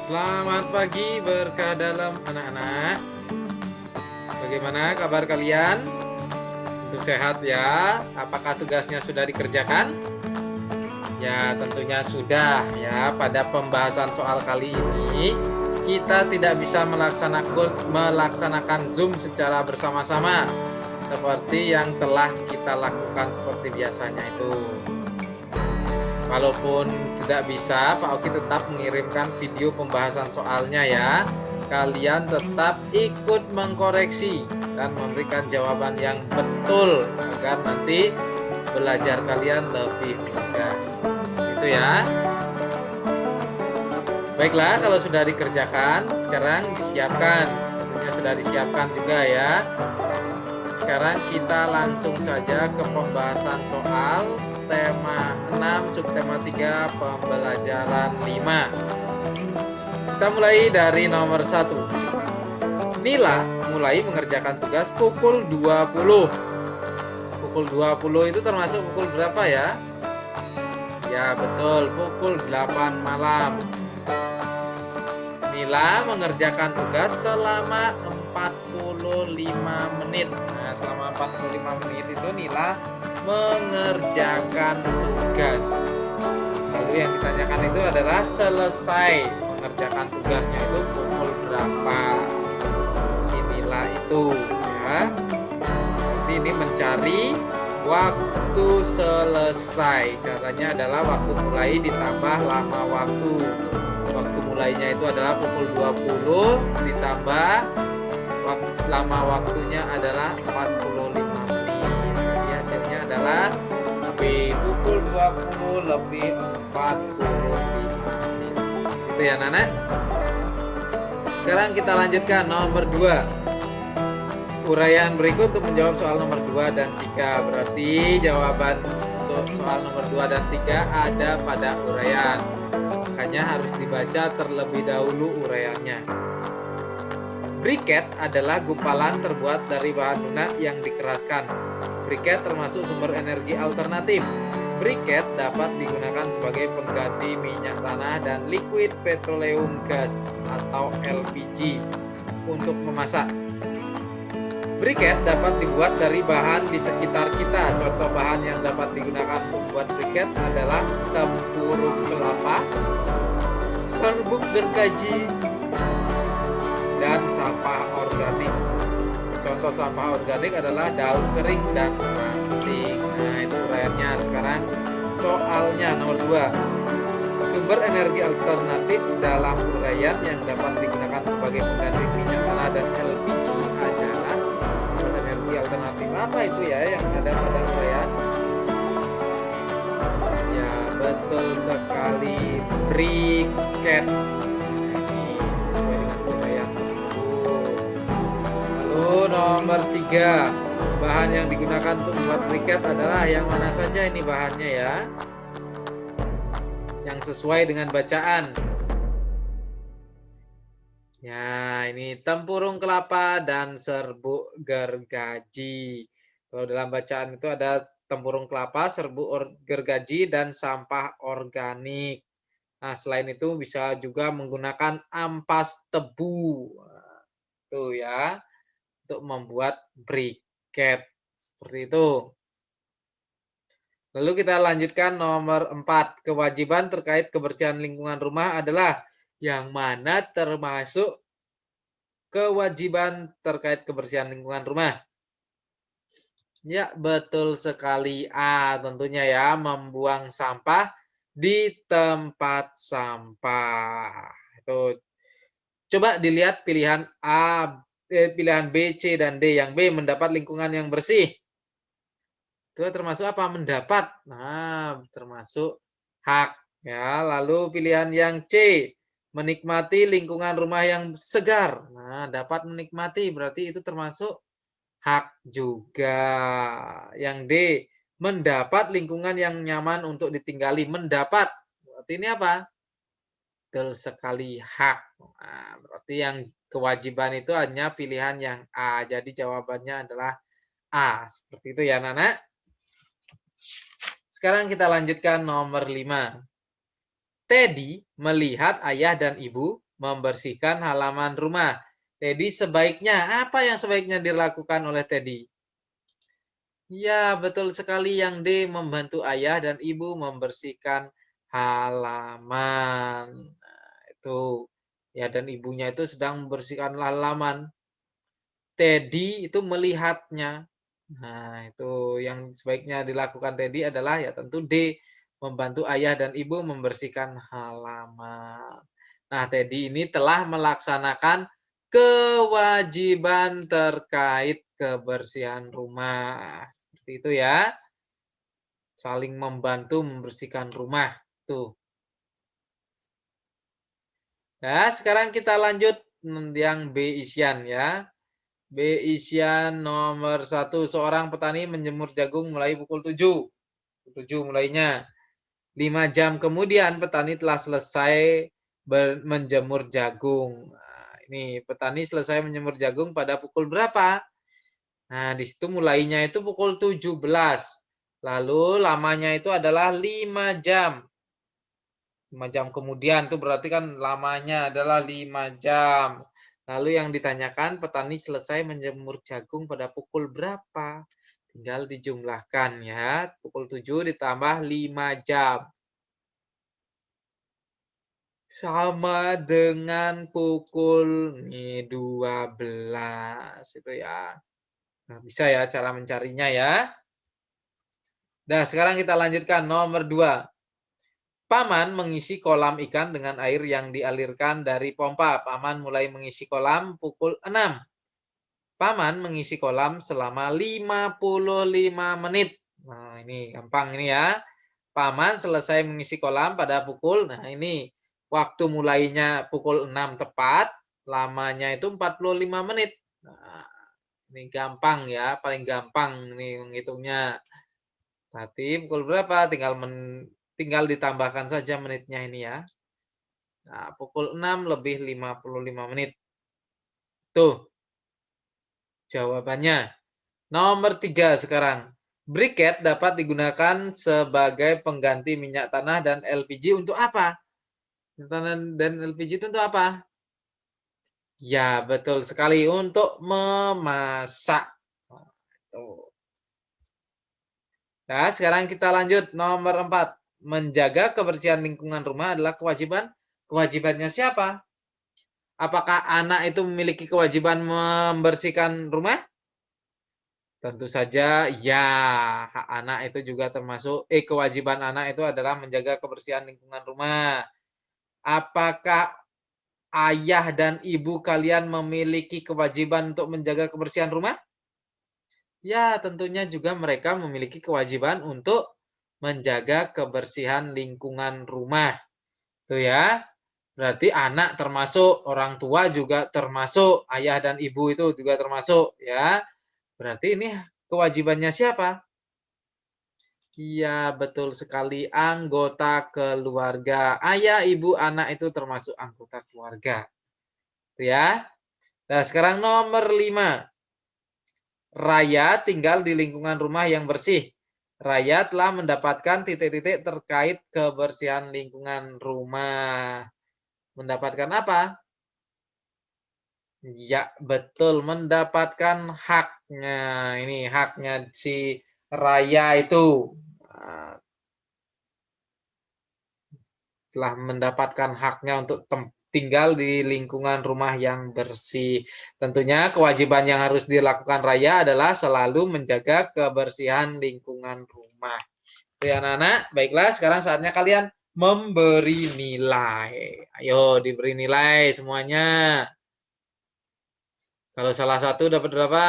Selamat pagi berkah dalam anak-anak. Bagaimana kabar kalian? Tentu sehat ya. Apakah tugasnya sudah dikerjakan? Ya, tentunya sudah ya. Pada pembahasan soal kali ini, kita tidak bisa melaksanakan Zoom secara bersama-sama seperti yang telah kita lakukan seperti biasanya itu. Walaupun tidak bisa, Pak Oki tetap mengirimkan video pembahasan soalnya ya. Kalian tetap ikut mengkoreksi dan memberikan jawaban yang betul agar nanti belajar kalian lebih mudah. Gitu ya. Baiklah, kalau sudah dikerjakan, sekarang disiapkan. Tentunya sudah disiapkan juga ya. Sekarang kita langsung saja ke pembahasan soal tema 6, subtema 3, pembelajaran 5. Kita mulai dari nomor 1. Nila mulai mengerjakan tugas pukul 20. Pukul 20 itu termasuk pukul berapa ya? Ya betul, pukul 8 malam. Nila mengerjakan tugas selama 45 menit. Nah, selama 45 menit itu Nila mengerjakan tugas. Lalu yang ditanyakan itu adalah selesai mengerjakan tugasnya itu pukul berapa si Nila itu ya. Jadi ini mencari waktu selesai. Caranya adalah waktu mulai ditambah lama waktu. Waktu mulainya itu adalah pukul 20 ditambah lama waktunya adalah 45 menit. Jadi hasilnya adalah B, pukul 20 lebih 45 menit. Itu ya Nana. Sekarang kita lanjutkan nomor 2. Uraian berikut untuk menjawab soal nomor 2 dan 3. Berarti jawaban untuk soal nomor 2 dan 3 ada pada uraian. Makanya harus dibaca terlebih dahulu uraiannya. Briket adalah gumpalan terbuat dari bahan lunak yang dikeraskan. Briket termasuk sumber energi alternatif. Briket dapat digunakan sebagai pengganti minyak tanah dan liquid petroleum gas atau LPG untuk memasak. Briket dapat dibuat dari bahan di sekitar kita. Contoh bahan yang dapat digunakan untuk membuat briket adalah tempurung kelapa, serbuk gergaji, dan sampah organik. Contoh sampah organik adalah daun kering dan ranting. Nah, itu uraiannya. Sekarang soalnya nomor 2. Sumber energi alternatif dalam uraian yang dapat digunakan sebagai pengganti minyak tanah dan LPG adalah sumber energi alternatif. Apa itu ya yang ada pada uraian? Ya, betul sekali, briket. Nomor 3, bahan yang digunakan untuk membuat briket adalah yang mana saja ini bahannya ya? Yang sesuai dengan bacaan. Ya, ini tempurung kelapa dan serbuk gergaji. Kalau dalam bacaan itu ada tempurung kelapa, serbuk gergaji, dan sampah organik. Nah, selain itu bisa juga menggunakan ampas tebu. Nah, tuh ya. Untuk membuat briket seperti itu. Lalu kita lanjutkan nomor 4. Kewajiban terkait kebersihan lingkungan rumah adalah yang mana termasuk kewajiban terkait kebersihan lingkungan rumah? Ya, betul sekali. A, tentunya ya, membuang sampah di tempat sampah. Itu. Coba dilihat pilihan A, pilihan B, C, dan D. Yang B mendapat lingkungan yang bersih. Itu termasuk apa? Mendapat. Nah, termasuk hak. Ya, lalu pilihan yang C, menikmati lingkungan rumah yang segar. Nah, dapat menikmati berarti itu termasuk hak juga. Yang D, mendapat lingkungan yang nyaman untuk ditinggali. Mendapat. Berarti ini apa? Betul sekali, hak. Nah, berarti yang kewajiban itu hanya pilihan yang A. Jadi jawabannya adalah A. Seperti itu ya, Nana. Sekarang kita lanjutkan nomor 5. Teddy melihat ayah dan ibu membersihkan halaman rumah. Teddy sebaiknya, apa yang sebaiknya dilakukan oleh Teddy? Ya, betul sekali yang D, membantu ayah dan ibu membersihkan halaman. Nah, itu. Ya, dan ibunya itu sedang membersihkan halaman. Teddy itu melihatnya. Nah, itu yang sebaiknya dilakukan Teddy adalah ya tentu D, membantu ayah dan ibu membersihkan halaman. Nah, Teddy ini telah melaksanakan kewajiban terkait kebersihan rumah. Seperti itu ya. Saling membantu membersihkan rumah. Tuh. Nah, sekarang kita lanjut yang B isian ya. B isian nomor 1. Seorang petani menjemur jagung mulai pukul 7. 7 mulainya. 5 jam kemudian petani telah selesai menjemur jagung. Nah, ini petani selesai menjemur jagung pada pukul berapa? Nah, di situ mulainya itu pukul 17. Lalu lamanya itu adalah 5 jam. 5 jam kemudian itu berarti kan lamanya adalah 5 jam. Lalu yang ditanyakan petani selesai menjemur jagung pada pukul berapa? Tinggal dijumlahkan ya. Pukul 7 ditambah 5 jam. Sama dengan pukul 12 itu ya. Nah, bisa ya cara mencarinya ya. Nah, sekarang kita lanjutkan nomor 2. Paman mengisi kolam ikan dengan air yang dialirkan dari pompa. Paman mulai mengisi kolam pukul 6. Paman mengisi kolam selama 55 menit. Nah, ini gampang ini ya. Paman selesai mengisi kolam pada pukul, nah ini waktu mulainya pukul 6 tepat, lamanya itu 45 menit. Nah, ini gampang ya, paling gampang nih menghitungnya. Berarti pukul berapa? Tinggal ditambahkan saja menitnya ini ya. Nah, pukul 6 lebih 55 menit. Tuh, jawabannya. Nomor 3 sekarang. Briket dapat digunakan sebagai pengganti minyak tanah dan LPG untuk apa? Minyak tanah dan LPG itu untuk apa? Ya, betul sekali. Untuk memasak. Nah, sekarang kita lanjut. Nomor 4. Menjaga kebersihan lingkungan rumah adalah kewajiban. Kewajibannya siapa? Apakah anak itu memiliki kewajiban membersihkan rumah? Tentu saja ya, hak anak itu juga termasuk kewajiban anak itu adalah menjaga kebersihan lingkungan rumah. Apakah ayah dan ibu kalian memiliki kewajiban untuk menjaga kebersihan rumah? Ya, tentunya juga mereka memiliki kewajiban untuk menjaga kebersihan lingkungan rumah. Tuh ya. Berarti anak termasuk, orang tua juga termasuk, ayah dan ibu itu juga termasuk ya. Berarti ini kewajibannya siapa? Iya, betul sekali. Anggota keluarga. Ayah, ibu, anak itu termasuk anggota keluarga. Itu ya. Nah, sekarang nomor 5. Raya tinggal di lingkungan rumah yang bersih. Raya telah mendapatkan titik-titik terkait kebersihan lingkungan rumah. Mendapatkan apa? Ya, betul. Mendapatkan haknya. Ini haknya si Raya itu. Nah, telah mendapatkan haknya untuk tinggal di lingkungan rumah yang bersih. Tentunya kewajiban yang harus dilakukan Raya adalah selalu menjaga kebersihan lingkungan rumah. Oke, anak-anak, baiklah sekarang saatnya kalian memberi nilai. Ayo diberi nilai semuanya. Kalau salah satu dapat berapa?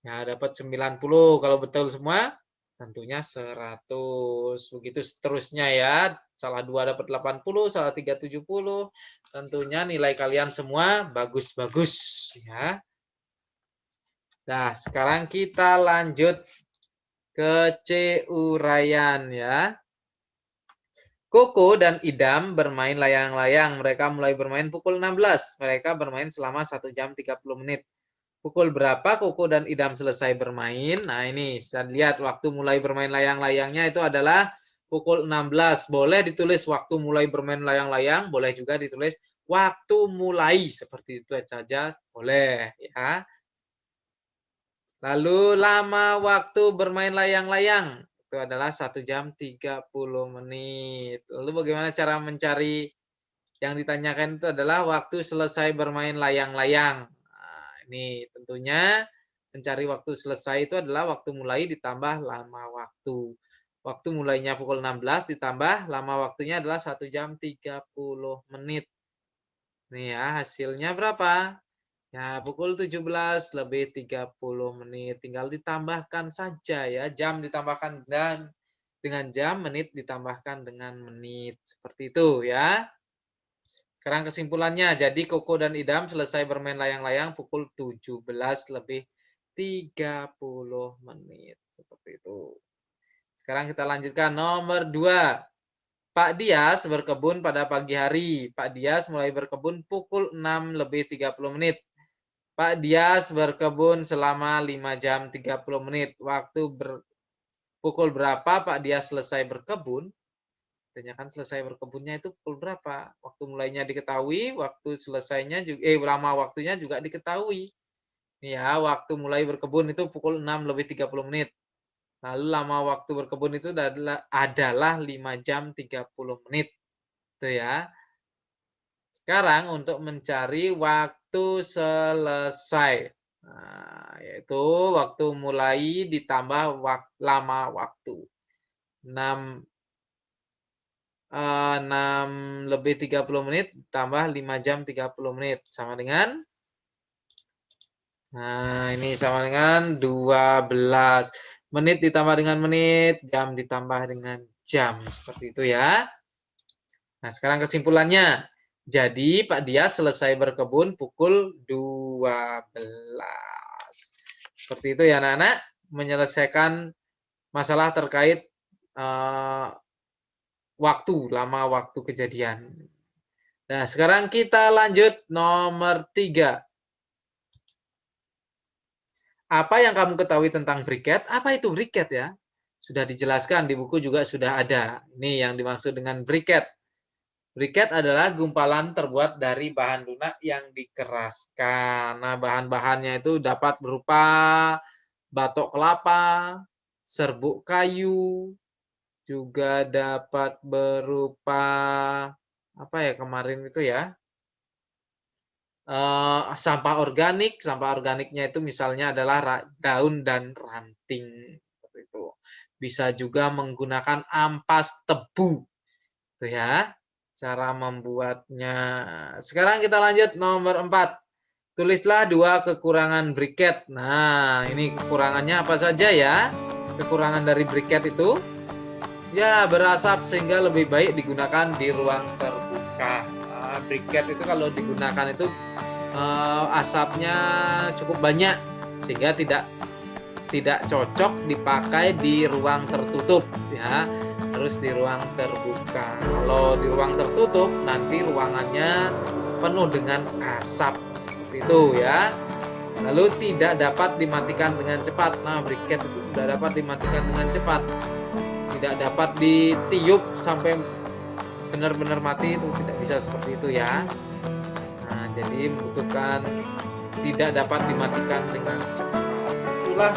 Ya, dapat 90. Kalau betul semua, tentunya 100. Begitu seterusnya ya. Salah 2 dapat 80, salah 3 70. Tentunya nilai kalian semua bagus-bagus ya. Nah, sekarang kita lanjut ke C uraian ya. Koko dan Idam bermain layang-layang. Mereka mulai bermain pukul 16. Mereka bermain selama 1 jam 30 menit. Pukul berapa Koko dan Idam selesai bermain? Nah, ini saya lihat waktu mulai bermain layang-layangnya itu adalah pukul 16. Boleh ditulis waktu mulai bermain layang-layang, boleh juga ditulis waktu mulai, seperti itu saja boleh ya. Lalu lama waktu bermain layang-layang, itu adalah 1 jam 30 menit. Lalu bagaimana cara mencari yang ditanyakan itu adalah waktu selesai bermain layang-layang. Nah, ini tentunya mencari waktu selesai itu adalah waktu mulai ditambah lama waktu. Waktu mulainya pukul 16 ditambah lama waktunya adalah 1 jam 30 menit. Nih ya, hasilnya berapa? Ya, pukul 17 lebih 30 menit. Tinggal ditambahkan saja ya, jam ditambahkan dan dengan jam, menit ditambahkan dengan menit. Seperti itu ya. Sekarang kesimpulannya, jadi Koko dan Idam selesai bermain layang-layang pukul 17 lebih 30 menit. Seperti itu. Sekarang kita lanjutkan nomor 2. Pak Dias berkebun pada pagi hari. Pak Dias mulai berkebun pukul 6 lebih 30 menit. Pak Dias berkebun selama 5 jam 30 menit. Pukul berapa Pak Dias selesai berkebun? Tanyakan selesai berkebunnya itu pukul berapa? Waktu mulainya diketahui, waktu selesainya juga lama waktunya juga diketahui. Ya, waktu mulai berkebun itu pukul 6 lebih 30 menit. Lalu lama waktu berkebun itu adalah 5 jam 30 menit. Itu ya. Sekarang untuk mencari waktu selesai. Nah, yaitu waktu mulai ditambah lama waktu. 6 lebih 30 menit tambah 5 jam 30 menit. Sama dengan? Nah, ini sama dengan 12. Menit ditambah dengan menit, jam ditambah dengan jam. Seperti itu ya. Nah, sekarang kesimpulannya. Jadi, Pak Dias selesai berkebun pukul 12. Seperti itu ya, anak-anak. Menyelesaikan masalah terkait lama waktu kejadian. Nah, sekarang kita lanjut nomor 3. Apa yang kamu ketahui tentang briket? Apa itu briket ya? Sudah dijelaskan di buku juga sudah ada. Ini yang dimaksud dengan briket. Briket adalah gumpalan terbuat dari bahan lunak yang dikeraskan. Nah, bahan-bahannya itu dapat berupa batok kelapa, serbuk kayu, juga dapat berupa apa ya kemarin itu ya? Sampah organik. Sampah organiknya itu misalnya adalah daun dan ranting. Seperti itu. Bisa juga menggunakan ampas tebu. Itu ya, cara membuatnya. Sekarang kita lanjut nomor 4. Tulislah 2 kekurangan briket. Nah, ini kekurangannya apa saja ya? Kekurangan dari briket itu, ya berasap sehingga lebih baik digunakan di ruang terbuka. Nah, briket itu kalau digunakan itu asapnya cukup banyak sehingga tidak cocok dipakai di ruang tertutup ya, terus di ruang terbuka. Kalau di ruang tertutup nanti ruangannya penuh dengan asap seperti itu ya. Lalu tidak dapat dimatikan dengan cepat. Nah, briket itu tidak dapat dimatikan dengan cepat, tidak dapat ditiup sampai benar-benar mati, itu tidak bisa seperti itu ya. Jadi membutuhkan tidak dapat dimatikan dengan cepat. Itulah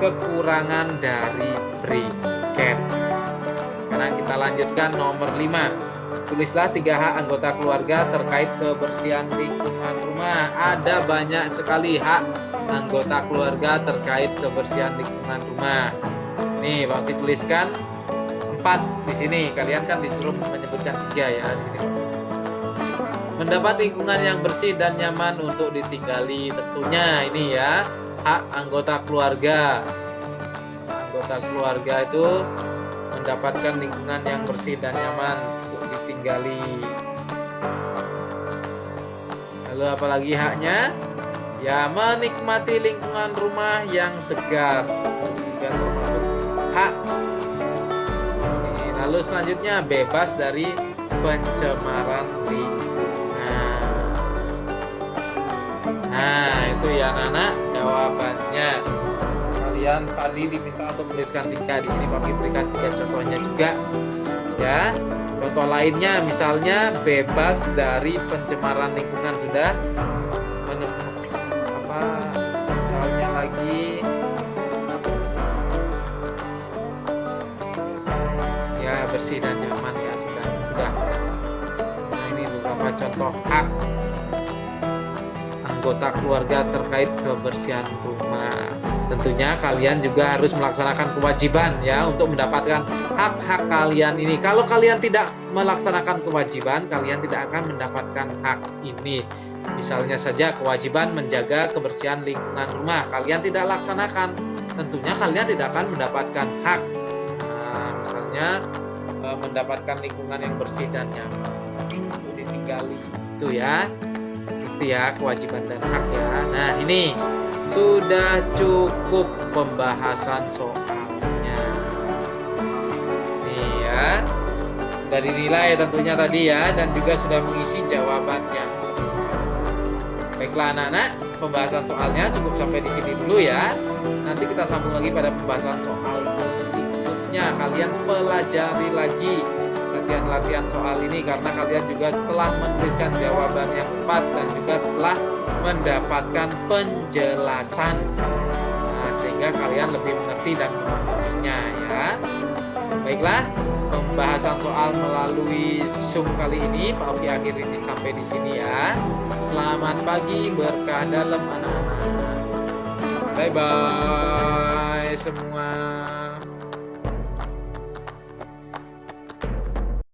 kekurangan dari briket. Sekarang kita lanjutkan nomor 5. Tulislah 3 hak anggota keluarga terkait kebersihan lingkungan rumah. Ada banyak sekali hak anggota keluarga terkait kebersihan lingkungan rumah. Nih, Pak tuliskan 4 di sini. Kalian kan disuruh menyebutkan 3 ya di sini. Mendapat lingkungan yang bersih dan nyaman untuk ditinggali. Tentunya ini ya, hak anggota keluarga. Anggota keluarga itu mendapatkan lingkungan yang bersih dan nyaman untuk ditinggali. Lalu apalagi haknya? Ya, menikmati lingkungan rumah yang segar. Juga termasuk hak. Lalu selanjutnya, bebas dari pencemaran lingkungan. Nah, itu ya anak-anak jawabannya. Kalian tadi diminta untuk menuliskan 3. Di sini Papi berikan 3 contohnya juga. Ya. Contoh lainnya misalnya bebas dari pencemaran lingkungan sudah misalnya lagi ya bersih dan nyaman ya sudah. Nah, ini beberapa contoh hak anggota keluarga terkait kebersihan rumah. Tentunya kalian juga harus melaksanakan kewajiban ya untuk mendapatkan hak-hak kalian ini. Kalau kalian tidak melaksanakan kewajiban, kalian tidak akan mendapatkan hak ini. Misalnya saja kewajiban menjaga kebersihan lingkungan rumah, kalian tidak laksanakan, tentunya kalian tidak akan mendapatkan hak. Nah, misalnya mendapatkan lingkungan yang bersih dan nyaman untuk ditinggali itu ya. Itu ya kewajiban dan hak ya. Nah, ini sudah cukup pembahasan soalnya. Nih ya. Sudah dinilai tentunya tadi ya dan juga sudah mengisi jawabannya. Baiklah anak-anak, pembahasan soalnya cukup sampai di sini dulu ya. Nanti kita sambung lagi pada pembahasan soal berikutnya. Kalian pelajari lagi latihan-latihan soal ini karena kalian juga telah menuliskan jawaban yang tepat dan juga telah mendapatkan penjelasan. Nah, sehingga kalian lebih mengerti dan memahaminya ya. Baiklah, pembahasan soal melalui Zoom kali ini Pak Oki akhiri sampai di sini ya. Selamat pagi, berkah dalam anak-anak. Bye bye semua.